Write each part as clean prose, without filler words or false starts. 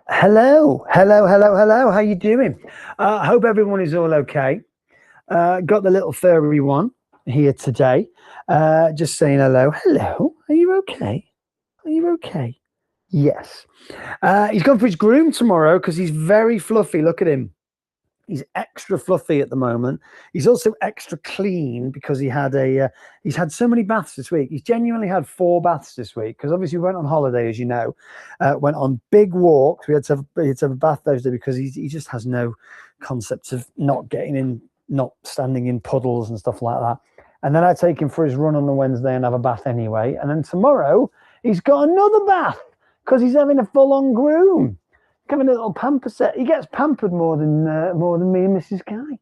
Hello, hello, hello, hello. How you doing? Hope everyone is all okay. Got the little furry one here today. Just saying hello. Hello. Are you okay? Are you okay? Yes. He's gone for his groom tomorrow because he's very fluffy. Look at him. He's extra fluffy at the moment. He's also extra clean because he's had so many baths this week. He's genuinely had 4 baths this week because obviously we went on holiday, as you know, went on big walks. We had to have a bath those days because he just has no concept of not getting in, not standing in puddles and stuff like that. And then I take him for his run on the Wednesday and have a bath anyway. And then tomorrow he's got another bath because he's having a full-on groom. Having a little pamper set. He gets pampered more than me and Mrs. Guy.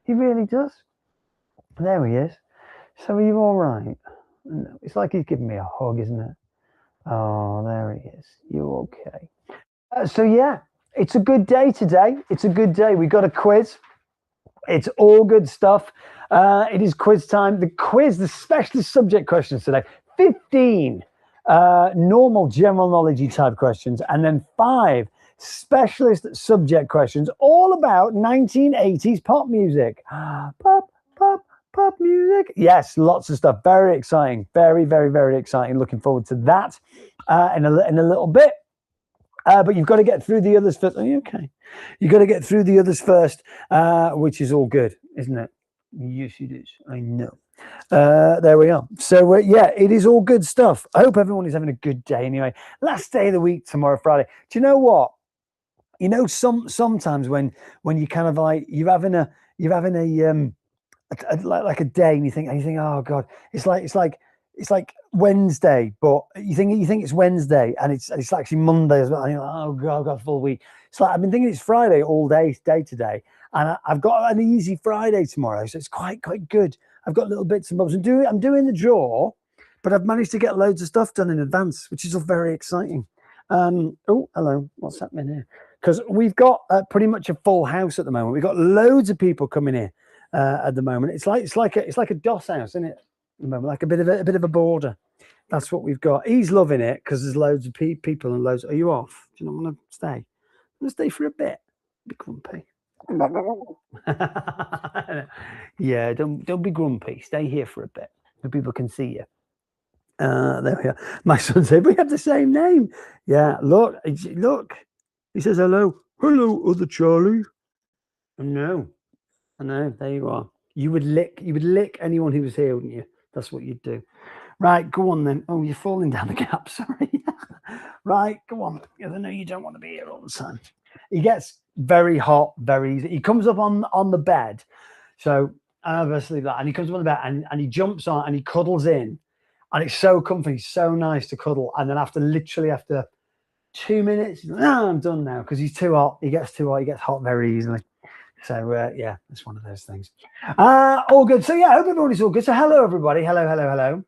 He really does. There he is. So are you all right? No, it's like he's giving me a hug, isn't it? Oh, there he is. You okay? So yeah, it's a good day today. It's a good day. We got a quiz. It's all good stuff. It is quiz time. The specialist subject questions today. 15 normal general knowledge type questions, and then 5 specialist subject questions all about 1980s pop music. Pop music. Yes, lots of stuff. Very exciting. Very, very, very exciting. Looking forward to that in a little bit. But you've got to get through the others first. Are you okay? You've got to get through the others first, which is all good, isn't it? Yes, it is. I know. There we are. So yeah, it is all good stuff. I hope everyone is having a good day anyway. Last day of the week tomorrow, Friday. Do you know what? You know, sometimes when you kind of like you're having a like a day and you think oh god, it's like Wednesday, but you think it's Wednesday and it's actually Monday as well. And you're like, oh god, I've got a full week. It's like I've been thinking it's Friday all day today, and I've got an easy Friday tomorrow, so it's quite good. I've got little bits and bobs. I'm doing the draw, but I've managed to get loads of stuff done in advance, which is all very exciting. Oh, hello, what's happening here? Because we've got pretty much a full house at the moment. We've got loads of people coming here at the moment. It's like a DOS house, isn't it? At the moment, like a bit of a border. That's what we've got. He's loving it because there's loads of people and loads. Are you off? Do you not want to stay? I'm gonna stay for a bit. Be grumpy. Yeah, don't be grumpy. Stay here for a bit so people can see you. There we are. My son said we have the same name. Yeah, look. He says hello. Hello, other Charlie. I know. There you are. You would lick anyone who was here, wouldn't you? That's what you'd do. Right, go on then. Oh, you're falling down the gap. Sorry. Right, go on. I know you don't want to be here all the time. He gets very hot, very easy. He comes up on the bed. So obviously that, and he comes up on the bed and he jumps on and he cuddles in, and it's so comfy, so nice to cuddle. And then after 2 minutes, I'm done now because he's too hot. He gets too hot. He gets hot very easily. So yeah, it's one of those things. All good. So yeah, I hope everyone is all good. So hello everybody. Hello.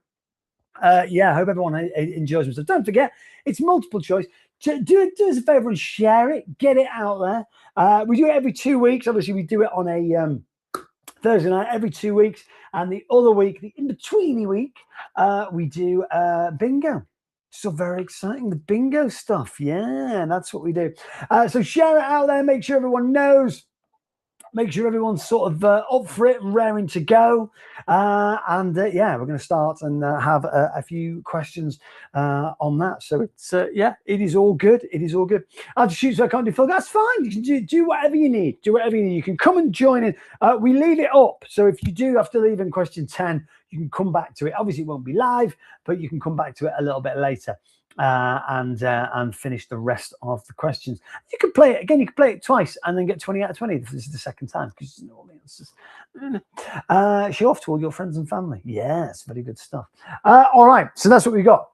Yeah, I hope everyone enjoys themselves. Don't forget, it's multiple choice. Do us a favor and share it. Get it out there. We do it every 2 weeks. Obviously, we do it on a Thursday night every 2 weeks, and the other week, the in-betweeny week, we do bingo. So very exciting, the bingo stuff. Yeah, that's what we do. So share it out there. Make sure everyone knows. Make sure everyone's sort of up for it and raring to go. Yeah, we're going to start and have a few questions on that. So it's yeah, it is all good. It is all good. I'll just shoot so I can't do Phil. That's fine. You can do whatever you need. Do whatever you need. You can come and join in. We leave it up. So if you do have to leave in question 10, you can come back to it. Obviously, it won't be live, but you can come back to it a little bit later. And finish the rest of the questions. You can play it again. You can play it twice and then get 20 out of 20. This is the second time because you know all the answers. Show off to all your friends and family. Yes, very good stuff. All right, so that's what we got.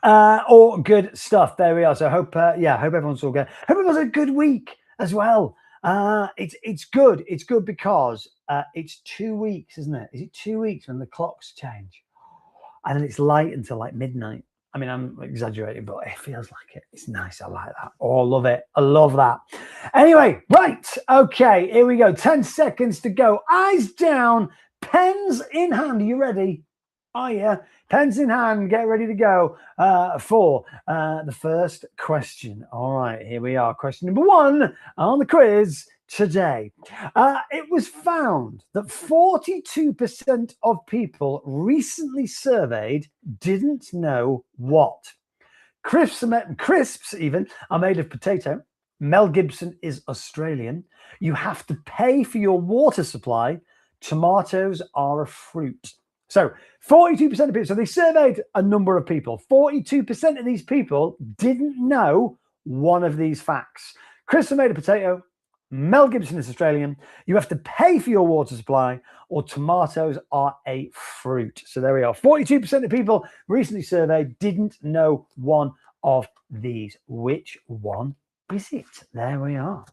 All good stuff. There we are. So hope everyone's all good. Hope everyone's a good week as well. It's good. It's good because it's 2 weeks, isn't it? Is it 2 weeks when the clocks change? And then it's light until like midnight. I mean, I'm exaggerating, but it feels like it. It's nice. I like that. Oh, I love it. I love that. Anyway, right. Okay, here we go. 10 seconds to go. Eyes down, pens in hand. Are you ready? Oh, yeah. Pens in hand, get ready to go for the first question. All right, here we are. Question number 1 on the quiz today. It was found that 42% of people recently surveyed didn't know what. Crisps even are made of potato. Mel Gibson is Australian. You have to pay for your water supply. Tomatoes are a fruit. So 42% of people, so they surveyed a number of people. 42% of these people didn't know one of these facts. Crisps are made of potato. Mel Gibson is Australian. You have to pay for your water supply, or tomatoes are a fruit. So there we are. 42% of people recently surveyed didn't know one of these. Which one is it? There we are.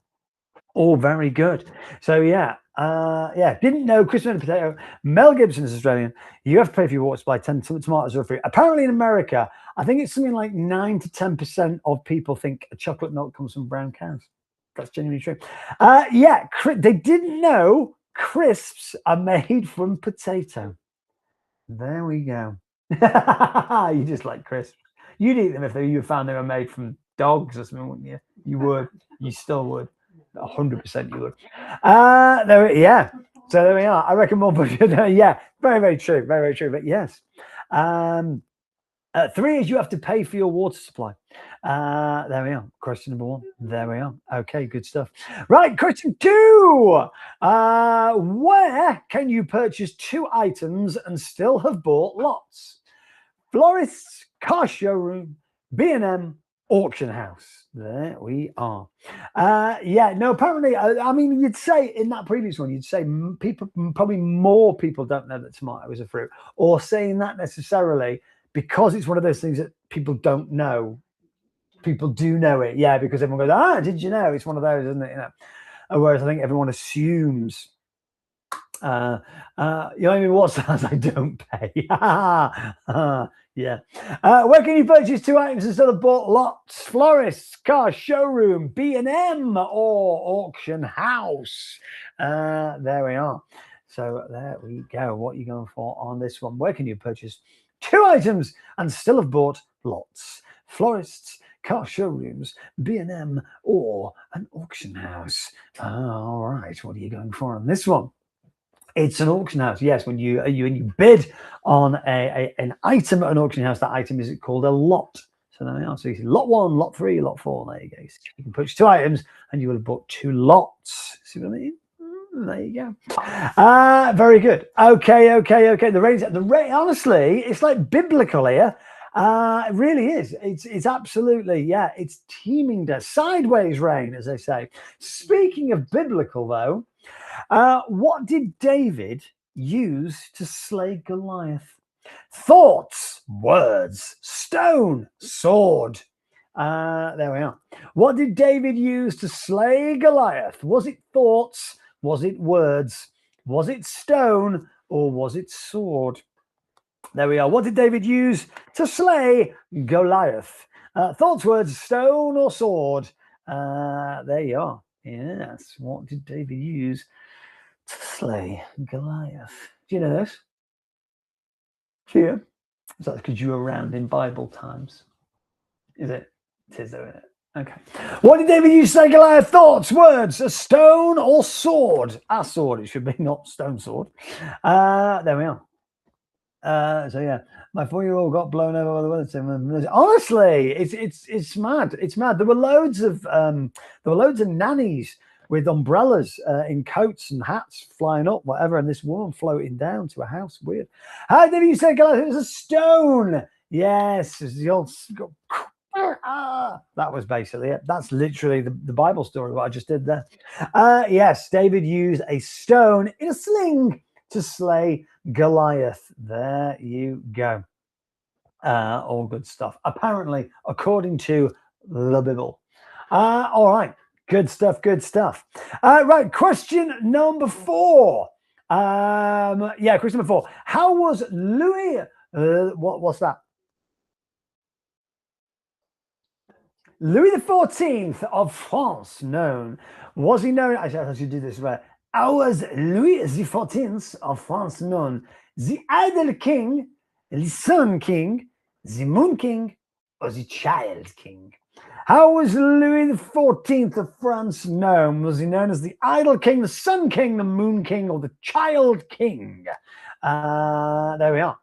All very good. So yeah, didn't know Chris and potato. Mel Gibson is Australian. You have to pay for your water supply. 10 tomatoes are free. Apparently in America, I think it's something like 9 to 10% of people think chocolate milk comes from brown cows. That's genuinely true. They didn't know crisps are made from potato. There we go. You just like crisps. You'd eat them if you found they were made from dogs or something, wouldn't you? You would. You still would. 100% you would. So there we are. I reckon more. Yeah, very, very true. Very, very true. But yes. 3 is you have to pay for your water supply. There we are. Question number 1. There we are. Okay, good stuff. Right, question 2. Where can you purchase 2 items and still have bought lots? Florists, car showroom, B&M, auction house. There we are. Apparently, I mean, you'd say in that previous one, you'd say probably more people don't know that tomato is a fruit, or saying that necessarily because it's one of those things that people don't know. People do know it, yeah, because everyone goes, did you know? It's one of those, isn't it? You know? Whereas I think everyone assumes. You know what I mean? What sounds I don't pay? Yeah. Where can you purchase 2 items instead of bought lots? Florists, car showroom, B&M, or auction house. There we are. So there we go. What are you going for on this one? Where can you purchase 2 items and still have bought lots? Florists, car showrooms, B&M, or an auction house. All right. What are you going for on this one? It's an auction house. Yes, when you bid on an item at an auction house, that item is called a lot. So there we are. So you see lot 1, lot 3, lot 4. There you go. So you can purchase 2 items and you will have bought 2 lots. See what I mean? There you go. Very good. Okay. The rain. Honestly, it's like biblical here. It really is. It's absolutely, yeah. It's teeming to sideways rain, as they say. Speaking of biblical, though. What did David use to slay Goliath? Thoughts, words, stone, sword. There we are. What did David use to slay Goliath? Was it thoughts? Was it words? Was it stone? Or was it sword? There we are. What did David use to slay Goliath? Thoughts, words, stone, or sword? There you are. Yes. What did David use to slay Goliath? Do you know this? Yeah. Is that because you were around in Bible times? Is it? It is, though, isn't it? Okay. What did David use to slay Goliath? Thoughts, words, a stone, or sword? A sword, it should be, not stone sword. There we are. So yeah, my 4-year-old got blown over by the weather. Honestly, it's mad. It's mad. There were loads of nannies with umbrellas in coats and hats flying up, whatever, and this woman floating down to a house. Weird. How did you say Goliath? It was a stone. Yes, it's the old. That was basically it. That's literally the Bible story. What I just did there. Yes, David used a stone in a sling to slay Goliath. There you go. All good stuff. Apparently, according to the Bible. All right. Good stuff. Good stuff. Right. Question number 4. Question number 4. How was Louis? What's that? Louis XIV of France known? Was he known? I should do this right. How was Louis XIV of France known? The idle king, the Sun King, the Moon King, or the Child King? How was Louis XIV of France known? Was he known as the Idle King, the Sun King, the Moon King, or the Child King? There we are.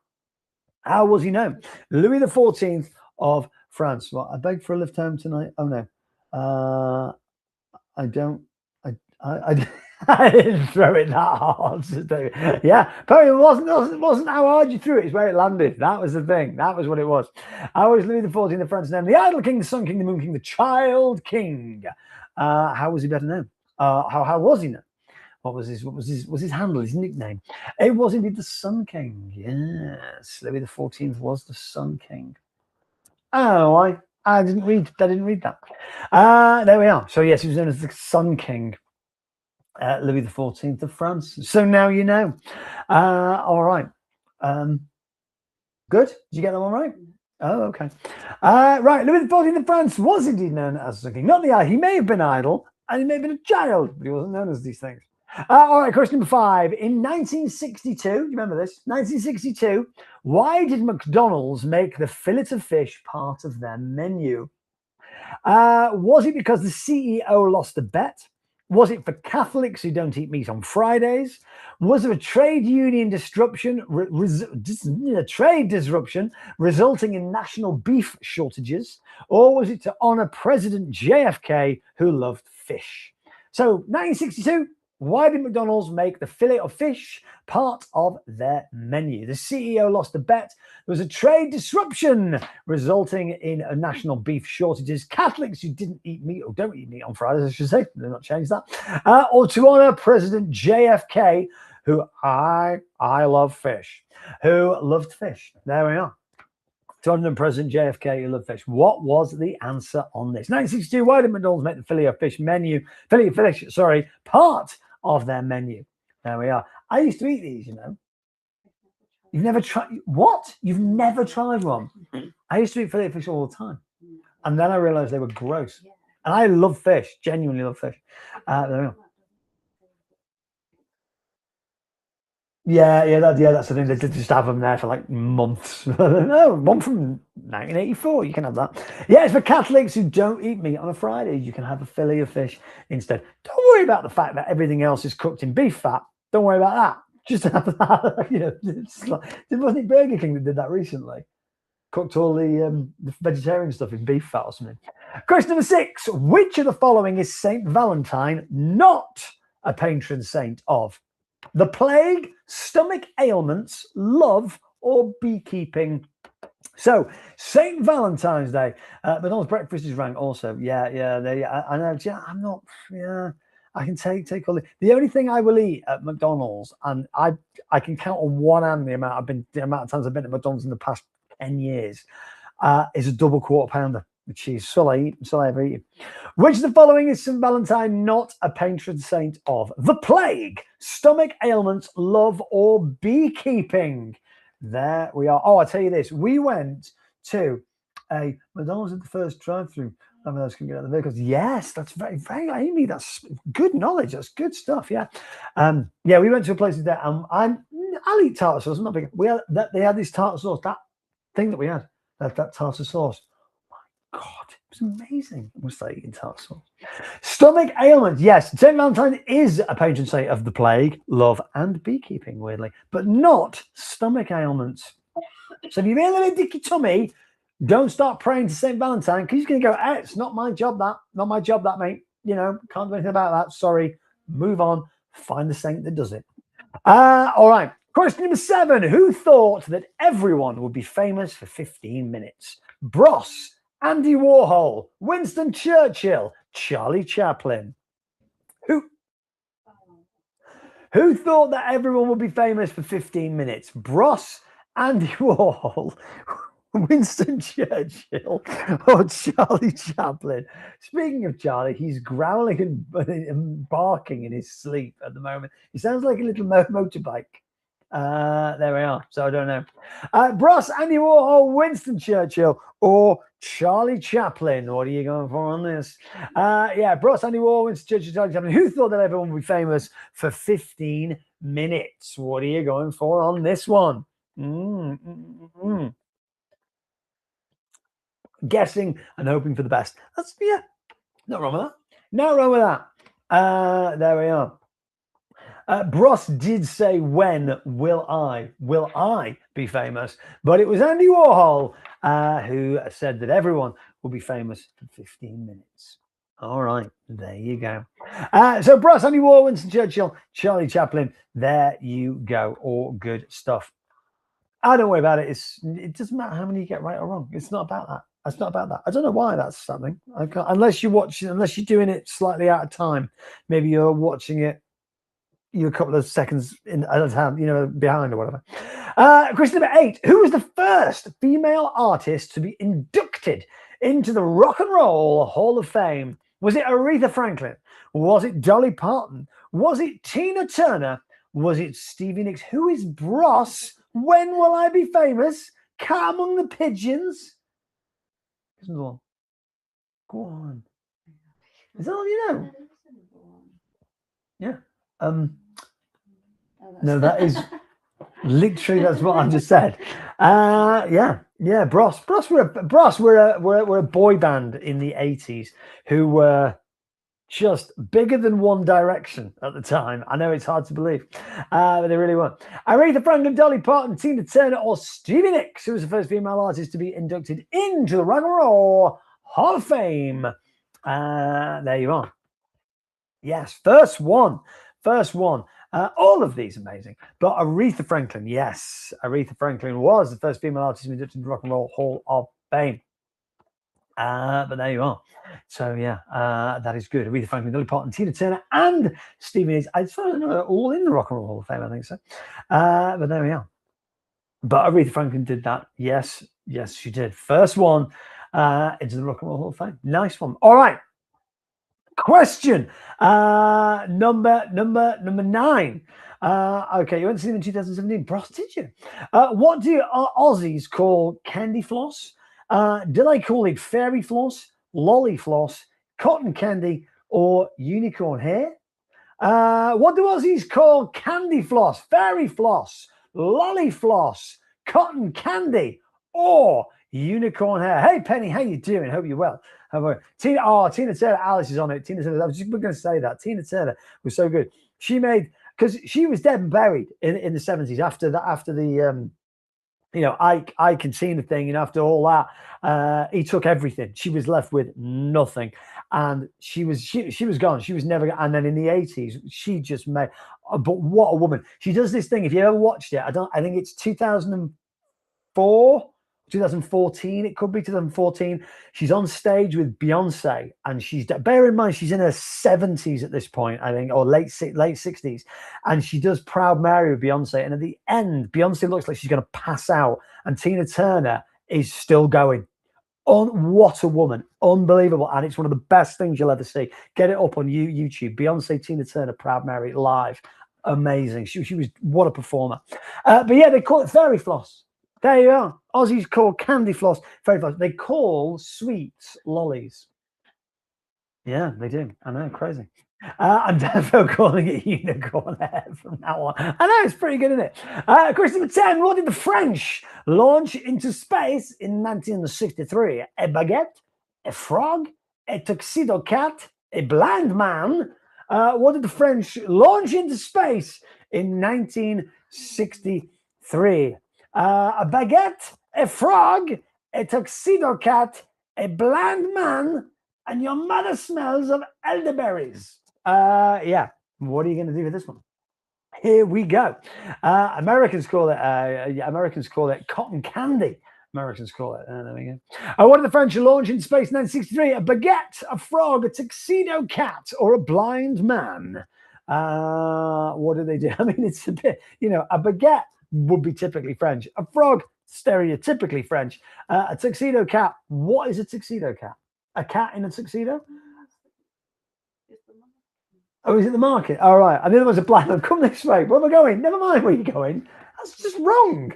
How was he known? Louis XIV of France. Well, I beg for a lift home tonight. Oh no, I don't. I didn't throw it that hard. Yeah, probably it wasn't how hard you threw it. It's where it landed. That was the thing. That was what it was. How was Louis XIV of France known? The Idle King, the Sun King, the Moon King, the Child King. How was he better known? How was he known? What was his handle, his nickname? It was indeed the Sun King. Yes, Louis XIV was the Sun King. Oh, I didn't read that. There we are. So yes, he was known as the Sun King. Louis XIV of France. So now you know. All right. Good. Did you get that one right? Oh, okay. Right. Louis XIV of France was indeed known as the king. Not the idle. He may have been idle and he may have been a child, but he wasn't known as these things. All right. Question number 5. In 1962, do you remember this? 1962. Why did McDonald's make the fillet of fish part of their menu? Was it because the CEO lost a bet? Was it for Catholics who don't eat meat on Fridays? Was there a trade union disruption, trade disruption resulting in national beef shortages? Or was it to honor President JFK who loved fish? So 1962, why did McDonald's make the fillet of fish part of their menu? The CEO lost a bet. There was a trade disruption resulting in a national beef shortages. Catholics who didn't eat meat or don't eat meat on Fridays, I should say, they're not changed that. Or to honor President JFK, who I love fish, who loved fish. There we are. To honor President JFK, who loved fish. What was the answer on this? 1962. Why did McDonald's make the fillet of fish part of their menu? There we are. I used to eat these, you know. You've never tried what? You've never tried one? I used to eat fillet of fish all the time, and then I realized they were gross. And I love fish, genuinely love fish. There we are. Yeah, that's the thing. They did just have them there for like months. No, one from 1984. You can have that. Yeah, it's for Catholics who don't eat meat on a Friday. You can have a fillet of fish instead. Don't worry about the fact that everything else is cooked in beef fat. Don't worry about that. Just have that. You know, wasn't it Burger King that did that recently? Cooked all the vegetarian stuff in beef fat or something. Question number 6. Which of the following is Saint Valentine not a patron saint of? The plague, stomach ailments, love, or beekeeping? So, St. Valentine's Day. McDonald's breakfast is ranked also. Yeah. I know. Yeah, I'm not. Yeah, I can take all the only thing I will eat at McDonald's, and I can count on one hand the amount of times I've been at McDonald's in the past 10 years, is a double quarter pounder with cheese. So I ever eat. Which of the following is St. Valentine not a patron saint of? The plague, stomach ailments, love, or beekeeping? There we are. Oh, I'll tell you this. We went to a McDonald's at the first drive-through. Some of those can get out of the vehicles. Yes, that's very, very Amy. That's good knowledge. That's good stuff. Yeah. Yeah, we went to a place there. I'll eat tartar sauce. I'm not big. They had this tartar sauce. That thing that we had, that tartar sauce. God, it was amazing. I must say, eating tartar sauce. Stomach ailments. Yes, St. Valentine is a patron saint of the plague, love, and beekeeping, weirdly, but not stomach ailments. So if you feel a little dicky tummy, don't start praying to St. Valentine, because he's going to go, hey, it's not my job, that. Not my job, that, mate. You know, can't do anything about that. Sorry. Move on. Find the saint that does it. All right. Question number 7. Who thought that everyone would be famous for 15 minutes? Bros, Andy Warhol, Winston Churchill, Charlie Chaplin. Who thought that everyone would be famous for 15 minutes? Bros, Andy Warhol, Winston Churchill, or Charlie Chaplin? Speaking of Charlie, he's growling and barking in his sleep at the moment. He sounds like a little motorbike. There we are. So I don't know. Bros, Andy Warhol, Winston Churchill, or Charlie Chaplin? What are you going for on this? Yeah, Bros, Andy Warhol, Winston Churchill, Charlie Chaplin. Who thought that everyone would be famous for 15 minutes? What are you going for on this one? Guessing and hoping for the best. That's, yeah, not wrong with that. Not wrong with that. There we are. Bros did say, when will I be famous? But it was Andy Warhol who said that everyone will be famous in 15 minutes. All right, there you go. So Bros, Andy Warhol, Winston Churchill, Charlie Chaplin, there you go. All good stuff. I don't worry about it. It doesn't matter how many you get right or wrong. It's not about that. It's not about that. I don't know why that's something. Unless you're doing it slightly out of time. Maybe you're watching it, you're a couple of seconds in at a time, behind or whatever. Question number 8. Who was the first female artist to be inducted into the Rock and Roll Hall of Fame? Was it Aretha Franklin? Was it Dolly Parton? Was it Tina Turner? Was it Stevie Nicks? Who is Bros? When will I be famous? Cat among the pigeons. Go on. Is that all you know? Yeah. No, that is literally, that's what I just said. Yeah. Bros were a boy band in the 80s who were just bigger than One Direction at the time. I know it's hard to believe, but they really were. Aretha Franklin, Dolly Parton, Tina Turner, or Stevie Nicks, who was the first female artist to be inducted into the Rock and Roll Hall of Fame. There you are. Yes, first one. All of these amazing, but Aretha Franklin, yes, Aretha Franklin was the first female artist to be inducted into the Rock and Roll Hall of Fame. But there you are. So yeah, that is good. Aretha Franklin, Dolly Parton, Tina Turner, and Stevie Nicks. I don't know, all in the Rock and Roll Hall of Fame, I think so. But there we are. But Aretha Franklin did that. Yes, she did. First one into the Rock and Roll Hall of Fame. Nice one. All right. Question number 9. Okay, you went to see them in 2017. Bros, did you? What do Aussies call candy floss? Do they call it fairy floss, lolly floss, cotton candy, or unicorn hair? What do Aussies call candy floss, fairy floss, lolly floss, cotton candy, or unicorn hair? Hey, Penny, how you doing? Hope you're well. Tina Turner, Alice is on it. Tina Turner, I was just going to say that. Tina Turner was so good. She made, because she was dead and buried in the 70s after the Ike and Tina thing, and after all that, he took everything. She was left with nothing, and she was gone. She was never. And then in the 80s, she just made. But what a woman! She does this thing. If you ever watched it, I think it's 2004. 2014, it could be 2014. She's on stage with Beyonce, and bear in mind she's in her 70s at this point, I think, or late 60s, and she does Proud Mary with Beyonce. And at the end, Beyonce looks like she's going to pass out, and Tina Turner is still going. What a woman! Unbelievable, and it's one of the best things you'll ever see. Get it up on YouTube. Beyonce, Tina Turner, Proud Mary live. Amazing. She was, what a performer. But yeah, they call it fairy floss. There you are. Aussies call candy floss fairy floss. They call sweets lollies. Yeah, they do. I know, crazy. I'm definitely calling it unicorn hair from now on. I know, it's pretty good, isn't it? Question number 10. What did the French launch into space in 1963? A baguette, a frog, a tuxedo cat, a blind man. What did the French launch into space in 1963? A baguette, a frog, a tuxedo cat, a blind man, and your mother smells of elderberries. Yeah. What are you going to do with this one? Here we go. Americans call it cotton candy. Americans call it. There we go. What did the French launch in space in 1963? A baguette, a frog, a tuxedo cat, or a blind man? What do they do? I mean, it's a bit, a baguette would be typically French. A frog, stereotypically French. A tuxedo cat. What is a tuxedo cat? A cat in a tuxedo? Oh, is it the market? All right. And the other one's a black one. Come this way. Where am I going? Never mind where you're going. That's just wrong.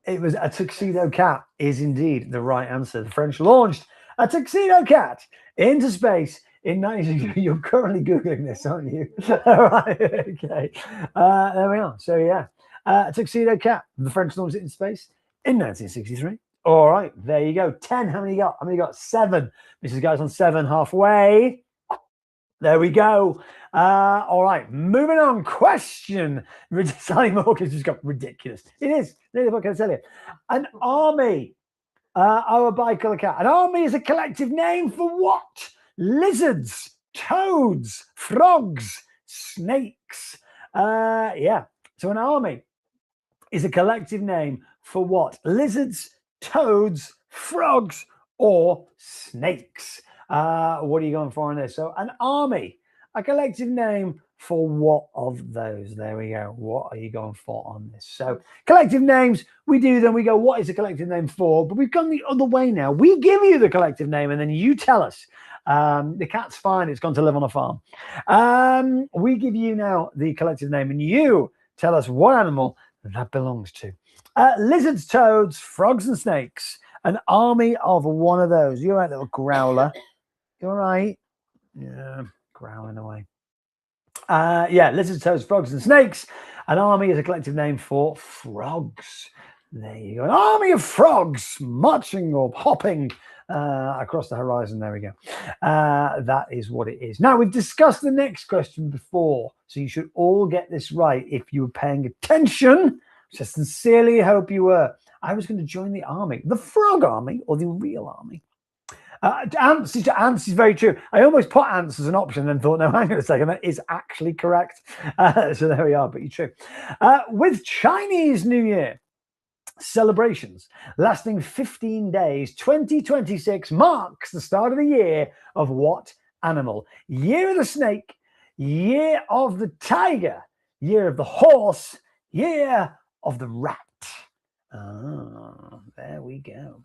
It was a tuxedo cat is indeed the right answer. The French launched a tuxedo cat into space in 19... You're currently Googling this, aren't you? All right. Okay. There we are. So, yeah. Tuxedo Cat, the French launched it in space in 1963. All right, there you go. 10. How many you got? How many you got? 7. Mrs. Guy's on 7, halfway. There we go. All right, moving on. Question. Sally Morgan's just got ridiculous. It is. What can I tell you? An army. Our bicolor cat. An army is a collective name for what? Lizards, toads, frogs, snakes. Yeah. So an army is a collective name for what? Lizards, toads, frogs, or snakes. What are you going for on this? So an army, a collective name for what of those? There we go. What are you going for on this? So collective names, we do them. We go, what is a collective name for? But we've gone the other way now. We give you the collective name and then you tell us. The cat's fine. It's gone to live on a farm. We give you now the collective name and you tell us what animal that belongs to. Lizards, toads, frogs, and snakes. An army of one of those. You're right, little growler. You all right? Yeah, growling away. Yeah, lizards, toads, frogs, and snakes. An army is a collective name for frogs. There you go. An army of frogs marching or hopping across the horizon. There we go. That is what it is. Now, we've discussed the next question before, so you should all get this right if you were paying attention, which I sincerely hope you were. I was going to join the army, the frog army or the real army. Ants is very true. I almost put ants as an option and then thought, no, hang on a second, that is actually correct. So there we are, but you're true. With Chinese New Year celebrations lasting 15 days, 2026 marks the start of the year of what animal? Year of the snake, year of the tiger, year of the horse, year of the rat. There we go.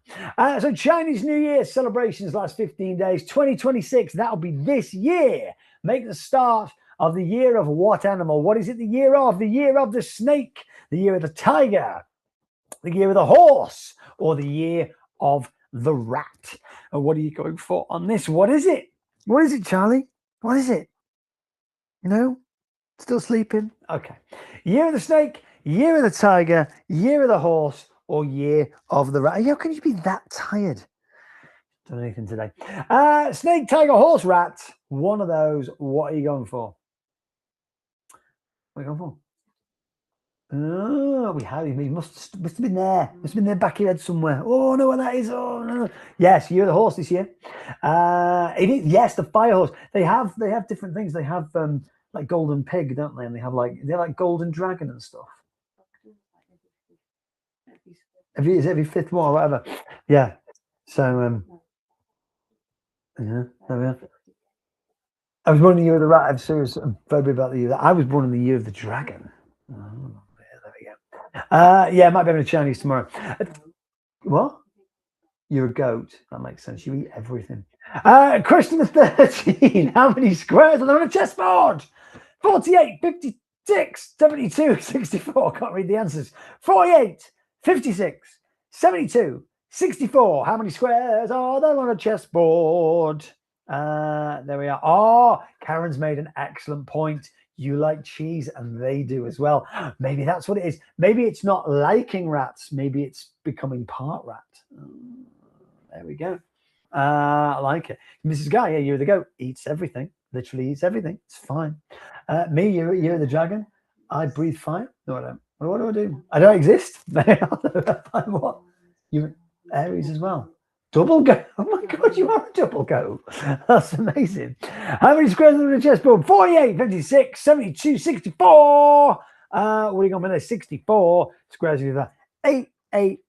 So Chinese New Year celebrations last 15 days, 2026. That'll be this year. Make the start of the year of what animal? What is it the year of? The year of the snake, the year of the tiger, the year of the horse, or the year of the rat? And what are you going for on this? What is it? What is it, Charlie? What is it? You know, still sleeping? Okay. Year of the snake, year of the tiger, year of the horse, or year of the rat. How can you be that tired? Done anything today? Snake, tiger, horse, rat. One of those. What are you going for? What are you going for? Oh, we have. He must have been there. Must have been in the back of your head somewhere. Oh, no, what that is. Oh, no. Yes, year of the horse this year. It is. Yes, the fire horse. They have different things. They have like golden pig, don't they? And they have like golden dragon and stuff. Every fifth one or whatever. Yeah. So yeah, there we are. I was born in the year of the rat. I'm serious. I'm very about the year. I was born in the year of the dragon. Oh, yeah, there we go. Yeah, might be having a Chinese tomorrow. What? You're a goat. That makes sense. You eat everything. Question 13. How many squares are there on a chessboard? 48, 56, 72, 64. Can't read the answers. 48, 56, 72, 64. How many squares are there on a chessboard? There we are. Oh, Karen's made an excellent point. You like cheese and they do as well. Maybe that's what it is. Maybe it's not liking rats. Maybe it's becoming part rat. There we go. I like it. Mrs. Guy, yeah, you're the goat. Eats everything. Literally eats everything. It's fine. Me, you're the dragon. I breathe fire. No, I don't. What do I do? I don't exist. What? You're Aries as well. Double go. Oh my God, you are a double go. That's amazing. How many squares are on the chessboard? 48, 56, 72, 64. What are you going for there? 64 squares of that. 8,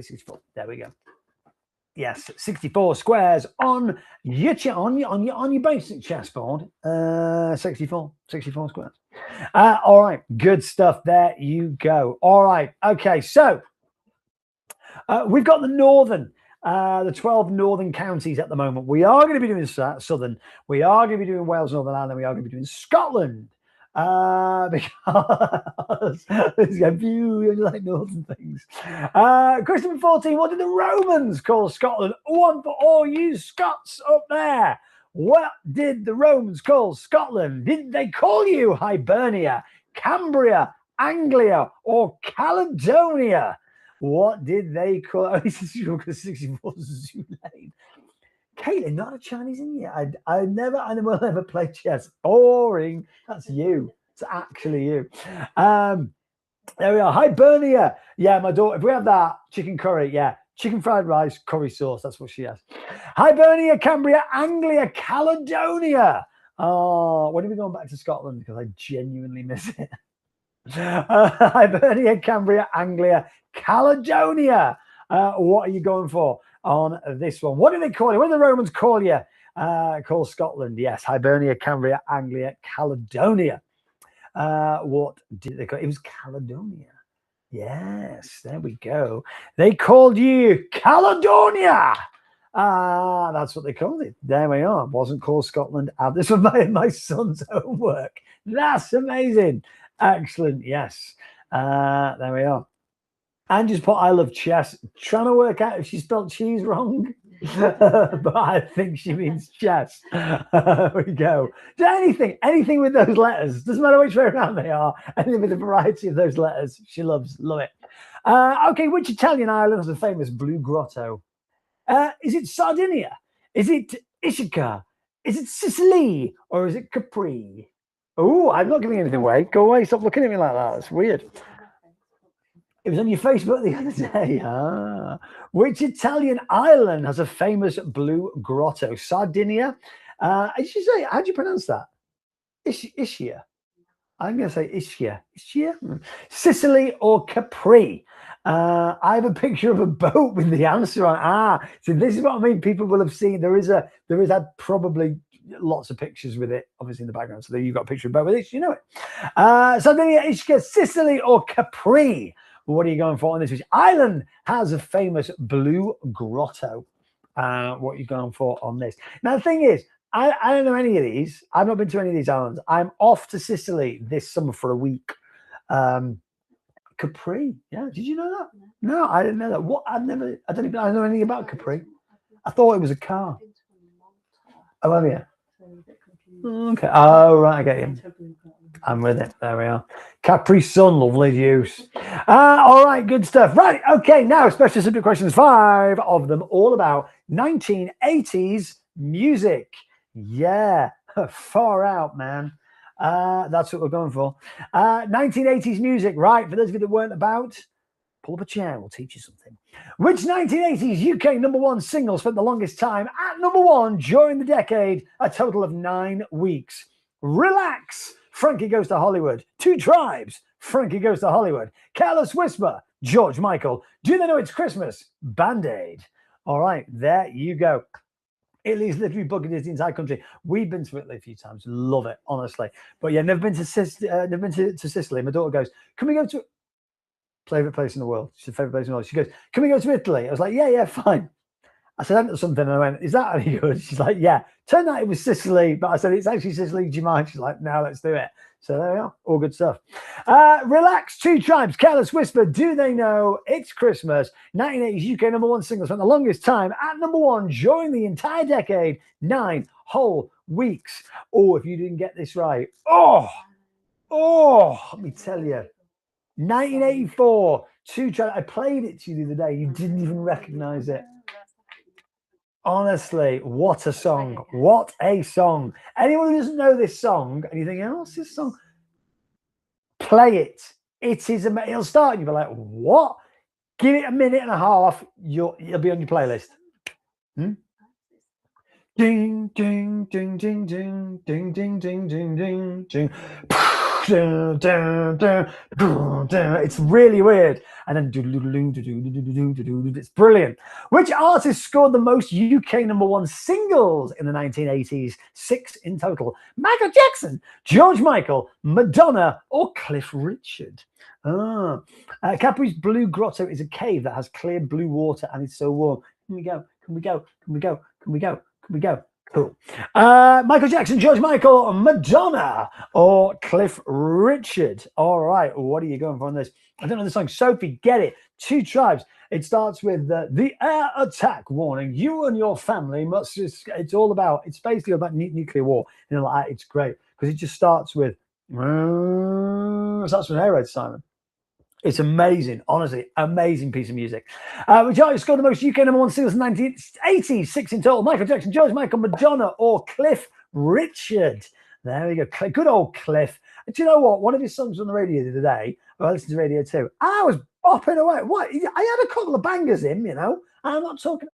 64. There we go. Yes, 64 squares on your basic chessboard. 64 squares. All right, good stuff. There you go. All right, okay. So we've got the 12 northern counties at the moment. We are going to be doing southern. We are going to be doing Wales, Northern Ireland. We are going to be doing Scotland. Because there's a few like northern things. Question 14. What did the Romans call Scotland? One for all you Scots up there. What did the Romans call Scotland? Did they call you Hibernia, Cambria, Anglia, or Caledonia? What did they call it? Oh, this is 64 Zoo Lane. Caitlin, not a Chinese in you. I never will ever play chess. Boring. That's you. It's actually you. There we are. Hibernia. Yeah, my daughter. If we have that chicken curry, yeah, chicken fried rice, curry sauce. That's what she has. Hibernia, Cambria, Anglia, Caledonia. Oh, when are we going back to Scotland? Because I genuinely miss it. Hibernia, Cambria, Anglia, Caledonia. What are you going for on this one? What do they call you? What do the Romans call you? Call Scotland. Yes, Hibernia, Cambria, Anglia, Caledonia. What did they call it? It was Caledonia. Yes, there we go. They called you Caledonia. That's what they called it. There we are. It wasn't called Scotland. This was my son's homework. That's amazing. Excellent. Yes. There we are. And just put I love chess. Trying to work out if she spelled cheese wrong. But I think she means chess. There we go. Anything with those letters. Doesn't matter which way around they are. Anything with a variety of those letters. She love it. Okay, which Italian island has a famous blue grotto? Is it Sardinia? Is it Ishika? Is it Sicily? Or is it Capri? Oh, I'm not giving anything away. Go away. Stop looking at me like that. That's weird. It was on your Facebook the other day. Which Italian island has a famous blue grotto? Sardinia? Did you say, how do you pronounce that? Ischia. I'm going to say Ischia. Ischia? Sicily or Capri? I have a picture of a boat with the answer on. So this is what I mean. People will have seen. There is probably lots of pictures with it, obviously in the background. So there you've got a picture of a boat with it. You know it. Sardinia, Ischia, Sicily or Capri? What are you going for on this? Which island has a famous blue grotto? What are you going for on this? Now, the thing is, I don't know any of these. I've not been to any of these islands. I'm off to Sicily this summer for a week. Capri. Yeah. Did you know that? No, I didn't know that. What? I don't even know anything about Capri. I thought it was a car. Oh, have you? Okay. Oh, right. I get you. I'm with it. There we are. Capri Sun, lovely juice. All right, good stuff. Right. Okay. Now, special subject questions, 5 of them, all about 1980s music. Yeah. Far out, man. That's what we're going for. 1980s music. Right. For those of you that weren't about, pull up a chair. We'll teach you something. Which 1980s UK #1 single spent the longest time at #1 during the decade? A total of 9 weeks. Relax. Frankie Goes to Hollywood. 2 Tribes. Frankie Goes to Hollywood. Careless Whisper. George Michael. Do They Know It's Christmas? Band-Aid. All right, there you go. Italy's literally bucketed the entire country. We've been to Italy a few times. Love it, honestly. But yeah, never been to Sicily. My daughter goes, can we go to favorite place in the world? She's favorite place in the world. She goes, can we go to Italy? I was like, yeah, fine. I said, I something, and I went, is that any good? She's like, yeah. Turned out it was Sicily, but I said, it's actually Sicily. Do you mind? She's like, no, let's do it. So there we are. All good stuff. Relax, 2 Tribes, Careless Whisper, Do They Know It's Christmas? 1980s UK #1 single spent the longest time at #1 during the entire decade, 9 whole weeks. Oh, if you didn't get this right. Oh, let me tell you. 1984, 2 Tribes. I played it to you the other day. You didn't even recognize it. Honestly, what a song. What a song. Anyone who doesn't know this song, and you think, oh, what's this song? Play it. It is amazing. It'll start and you'll be like, what? Give it a minute and a half. It'll be on your playlist. Ding, ding, ding, ding, ding, ding, ding, ding, ding, ding, ding. It's really weird. And then it's brilliant. Which artist scored the most UK #1 singles in the 1980s? 6 in total. Michael Jackson, George Michael, Madonna, or Cliff Richard? Capri's Blue Grotto is a cave that has clear blue water and it's so warm. Can we go? Can we go? Can we go? Can we go? Can we go? Cool. Michael Jackson, George Michael, Madonna, or Cliff Richard. All right. What are you going for on this? I don't know the song. Sophie, get it. 2 Tribes. It starts with the air attack warning. You and your family must. It's basically about nuclear war. It's great because it just starts with. that's from Aero, Simon. It's amazing, honestly, amazing piece of music. Which artist scored the most UK #1 singles in the 1980s? 6 in total. Michael Jackson, George Michael, Madonna, or Cliff Richard? There we go. Good old Cliff. And do you know what? One of his songs on the radio the other day, I listened to radio too. I was bopping away. What? I had a couple of bangers in, you know. I'm talking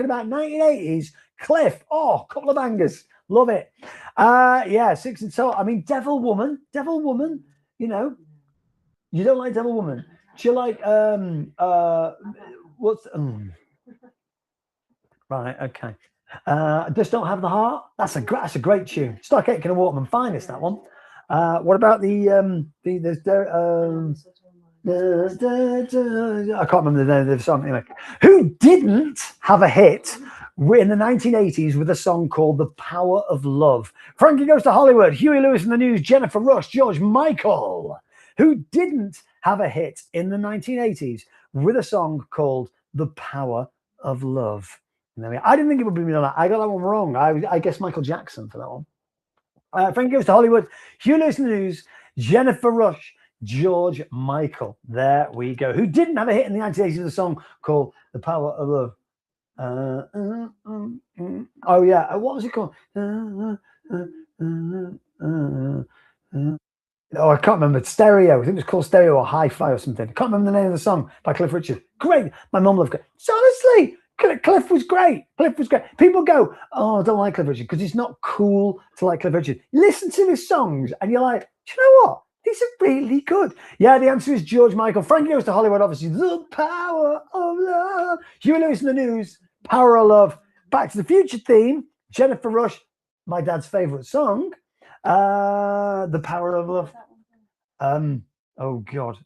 about 1980s. Cliff. Oh, a couple of bangers. Love it. Yeah, 6 in total. I mean, Devil Woman, you know. You don't like Devil Woman? Do you like what's right? Okay. Just Don't Have the Heart. That's a great tune. Stark Aitken and Waterman Finest. That one. What about the I can't remember the name of the song. Anyway, who didn't have a hit in the 1980s with a song called "The Power of Love"? Frankie Goes to Hollywood, Huey Lewis and the News, Jennifer Rush, George Michael. Who didn't have a hit in the 1980s with a song called "The Power of Love"? I didn't think it would be me on that. I got that one wrong. I guess Michael Jackson for that one. Frankie Goes to Hollywood, Huey Lewis and the News, Jennifer Rush, George Michael. There we go. Who didn't have a hit in the 1980s with a song called "The Power of Love"? Oh yeah, what was it called? Oh, I can't remember. Stereo. I think it was called Stereo or Hi-Fi or something. I can't remember the name of the song by Cliff Richard. Great. My mum loved it. So honestly, Cliff was great. People go, oh, I don't like Cliff Richard because it's not cool to like Cliff Richard. Listen to his songs and you're like, do you know what? These are really good. Yeah, the answer is George Michael. Frankie Goes to Hollywood, obviously. The Power of Love. Huey Lewis and the News. Power of Love. Back to the Future theme. Jennifer Rush, my dad's favorite song. The Power of Love. Oh God.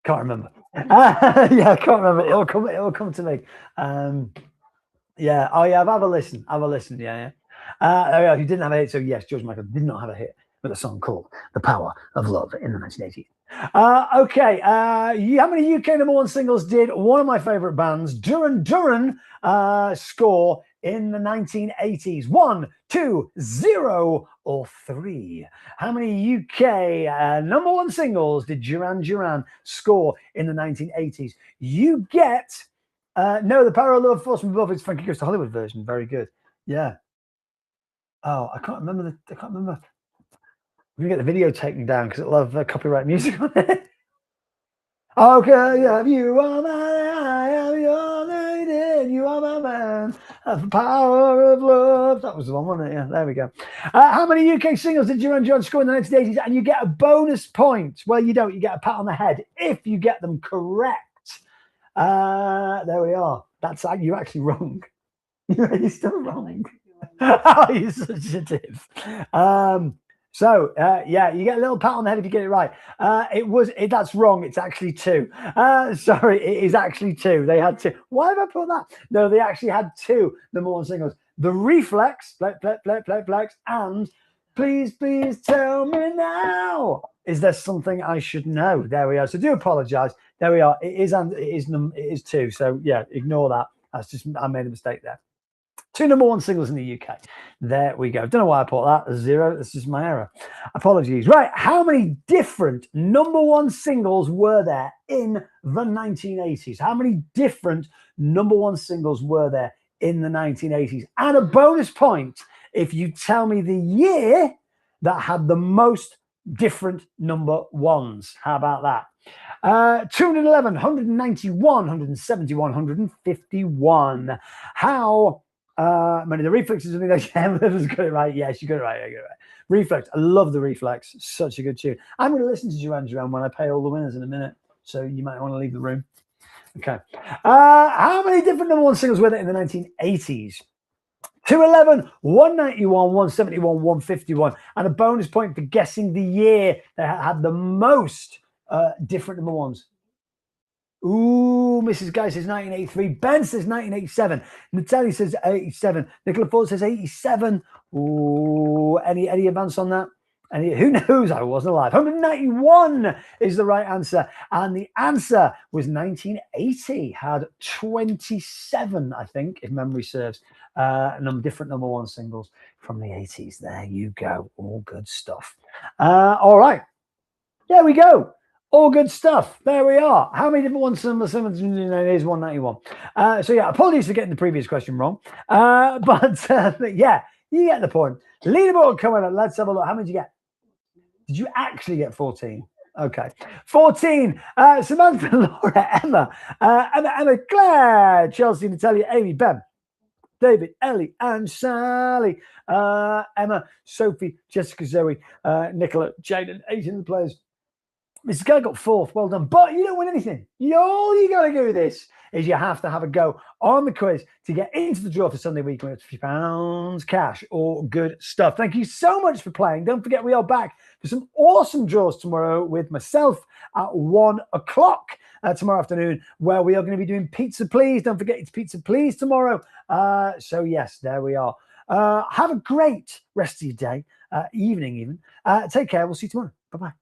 Can't remember. Yeah, I can't remember. It'll come to me. Yeah. Oh yeah, have a listen. Yeah. You didn't have a hit, so yes, George Michael did not have a hit with a song called "The Power of Love" in the 1980s. Okay. How many UK #1 singles did one of my favorite bands, Duran Duran, score in the 1980s? 1, 2, 0, or 3? How many UK #1 singles did Duran Duran score in the 1980s? You get no, "The Power of Love," Force from Above. It's Frankie Goes to Hollywood version. Very good. Yeah. Oh, I can't remember. We're gonna get the video taken down because it'll have copyright music on it. Okay, yeah, you are my, I am your lady, you are my man, the power of love. That was the one, wasn't it? Yeah, there we go. How many UK singles did Duran Duran score in the 1980s? And you get a bonus point. Well, you don't. You get a pat on the head if you get them correct. There we are. You're actually wrong. You're still wrong. Oh, you're such a div. Yeah, you get a little pat on the head if you get it right. That's wrong. It's actually 2. Sorry, it is actually 2. They had 2. Why have I put that? No, they actually had 2 #1 singles. The Reflex, Flex, and Please Tell Me Now. Is there something I should know? There we are. So do apologize. There we are. It is 2. So yeah, ignore that. I made a mistake there. 2 #1 singles in the UK. There we go. Don't know why I put that. 0. This is my error. Apologies. Right. How many different #1 singles were there in the 1980s? How many different #1 singles were there in the 1980s? And a bonus point if you tell me the year that had the most different #1s. How about that? 211, 191, 171, 151. How many of the Reflexes? I think Emma's got it right. Yes, you got it right. I got it right. Reflex. I love the Reflex. Such a good tune. I'm going to listen to Duran Duran when I pay all the winners in a minute. So you might want to leave the room. Okay. How many different #1 singles were there in the 1980s? 211, 191, 171, 151. And a bonus point for guessing the year that had the most different #1s. Ooh, Mrs. Guy says 1983. Ben says 1987. Natalie says 87. Nicola Ford says 87. Ooh, any advance on that? And who knows? I wasn't alive. 191 is the right answer. And the answer was 1980. Had 27, I think, if memory serves, different number one singles from the 80s. There you go. All good stuff. All right. There we go. All good stuff. There we are. How many different ones? Is 191. So yeah, apologies for getting the previous question wrong. But yeah, you get the point. Leaderboard coming up. Let's have a look. How many did you get? Did you actually get 14? Okay. 14. Samantha, Laura, Emma, Emma, Claire, Chelsea, Natalia, Amy, Ben, David, Ellie, and Sally, Emma, Sophie, Jessica, Zoe, Nicola, Jaden, 18 of the players. Mrs. Guy got fourth. Well done. But you don't win anything. All you got to do with this is you have to have a go on the quiz to get into the draw for Sunday weekly with £50 cash. All good stuff. Thank you so much for playing. Don't forget, we are back for some awesome draws tomorrow with myself at 1 o'clock tomorrow afternoon, where we are going to be doing Pizza Please. Don't forget, it's Pizza Please tomorrow. So yes, there we are. Have a great rest of your day, evening even. Take care. We'll see you tomorrow. Bye-bye.